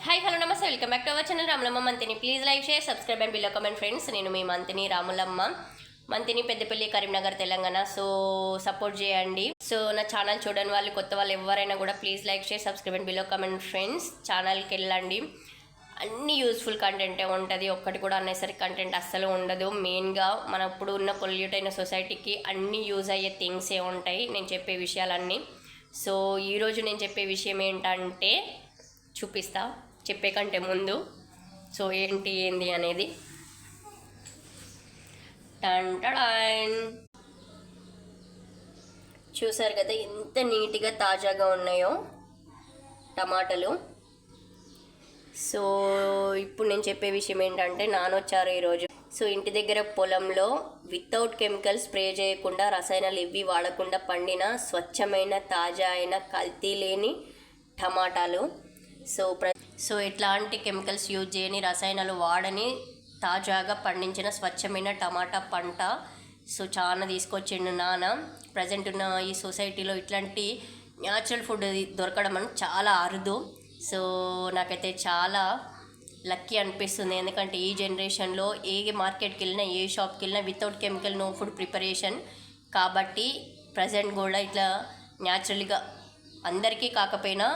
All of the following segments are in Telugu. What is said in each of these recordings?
హాయ్ హలో నమస్తే welcome back to our channel Ramulamma Manthani. Please like share subscribe and below comment friends. నేను మీ మంతిని రాములమ్మ మంతిని, పెద్దపల్లి, కరీంనగర్, తెలంగాణ. సో సపోర్ట్ చేయండి. సో నా ఛానల్ చూడని వాళ్ళు, కొత్త వాళ్ళు ఎవరైనా కూడా please like share subscribe and below comment friends. ఛానల్కి వెళ్ళండి, అన్ని యూస్ఫుల్ కంటెంటే ఉంటుంది, ఒక్కటి కూడా అన్నెసరీ కంటెంట్ అస్సలు ఉండదు. మెయిన్గా మన ఇప్పుడు ఉన్న పొల్యూట్ అయిన సొసైటీకి అన్ని యూజ్ అయ్యే థింగ్సే ఉంటాయి నేను చెప్పే విషయాలన్నీ. సో ఈరోజు నేను చెప్పే విషయం ఏంటంటే చూపిస్తా చెప్పే కంటే ముందు. సో ఏంది అనేది చూసారు కదా ఎంత నీట్గా తాజాగా ఉన్నాయో టమాటాలు. సో ఇప్పుడు నేను చెప్పే విషయం ఏంటంటే నానొచ్చారు ఈరోజు. సో ఇంటి దగ్గర పొలంలో వితౌట్ కెమికల్ స్ప్రే చేయకుండా, రసాయనాలు ఇవి వాడకుండా పండిన స్వచ్ఛమైన తాజా అయిన కల్తీ లేని టమాటాలు. సో ఎట్లాంటి కెమికల్స్ యూజ్ చేయని, రసాయనాలు వాడని, తాజాగా పండించిన స్వచ్ఛమైన టమాటా పంట. సో చాలా తీసుకొచ్చిండు నాన్న. ప్రజెంట్ ఉన్న ఈ సొసైటీలో ఇట్లాంటి న్యాచురల్ ఫుడ్ దొరకడం అని చాలా అరుదు. సో నాకైతే చాలా లక్కీ అనిపిస్తుంది, ఎందుకంటే ఈ జనరేషన్లో ఏ మార్కెట్కి వెళ్ళినా, ఏ షాప్కి వెళ్ళినా without chemical no food preparation. కాబట్టి ప్రజెంట్ కూడా ఇట్లా న్యాచురల్గా అందరికీ కాకపోయినా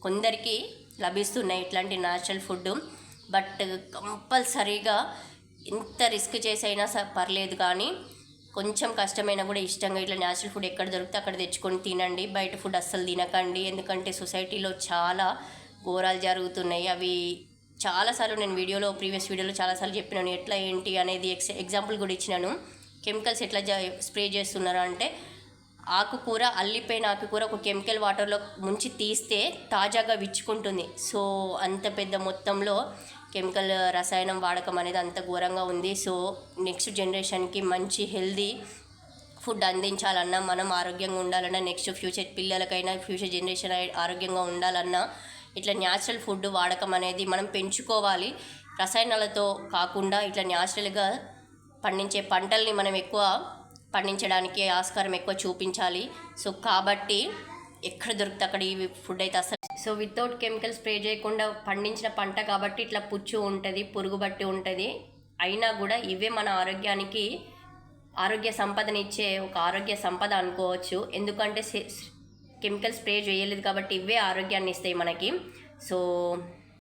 కొందరికి లభిస్తున్నాయి ఇట్లాంటి న్యాచురల్ ఫుడ్. బట్ కంపల్సరీగా ఎంత రిస్క్ చేసైనా పర్లేదు, కానీ కొంచెం కష్టమైనా కూడా ఇష్టంగా ఇట్లా న్యాచురల్ ఫుడ్ ఎక్కడ దొరికితే అక్కడ తెచ్చుకొని తినండి. బయట ఫుడ్ అస్సలు తినకండి, ఎందుకంటే సొసైటీలో చాలా ఘోరాలు జరుగుతున్నాయి. అవి చాలాసార్లు నేను ప్రీవియస్ వీడియోలో చాలాసార్లు చెప్పినాను, ఎట్లా ఏంటి అనేది ఎగ్జాంపుల్ కూడా ఇచ్చినాను. కెమికల్స్ ఎట్లా స్ప్రే చేస్తున్నారు అంటే, ఆకుకూర, అల్లిపోయిన ఆకుకూర ఒక కెమికల్ వాటర్లో ముంచి తీస్తే తాజాగా విచ్చుకుంటుంది. సో అంత పెద్ద మొత్తంలో కెమికల్ రసాయనం వాడకం అనేది అంత ఘోరంగా ఉంది. సో నెక్స్ట్ జనరేషన్కి మంచి హెల్దీ ఫుడ్ అందించాలన్నా, మనం ఆరోగ్యంగా ఉండాలన్నా, నెక్స్ట్ ఫ్యూచర్ పిల్లలకైనా, ఫ్యూచర్ జనరేషన్ ఆరోగ్యంగా ఉండాలన్నా ఇట్లా న్యాచురల్ ఫుడ్ వాడకం అనేది మనం పెంచుకోవాలి. రసాయనాలతో కాకుండా ఇట్లా న్యాచురల్గా పండించే పంటల్ని మనం ఎక్కువ పండించడానికి ఆస్కారం ఎక్కువ చూపించాలి. సో కాబట్టి ఎక్కడ దొరికితే అక్కడ ఈ ఫుడ్ అయితే అసలు. సో వితౌట్ కెమికల్ స్ప్రే చేయకుండా పండించిన పంట కాబట్టి ఇట్లా పుచ్చు ఉంటుంది, పురుగు బట్టి ఉంటుంది. అయినా కూడా ఇవే మన ఆరోగ్యానికి ఆరోగ్య సంపదనిచ్చే ఒక ఆరోగ్య సంపద అనుకోవచ్చు, ఎందుకంటే కెమికల్ స్ప్రే చేయలేదు కాబట్టి ఇవే ఆరోగ్యాన్ని ఇస్తాయి మనకి. సో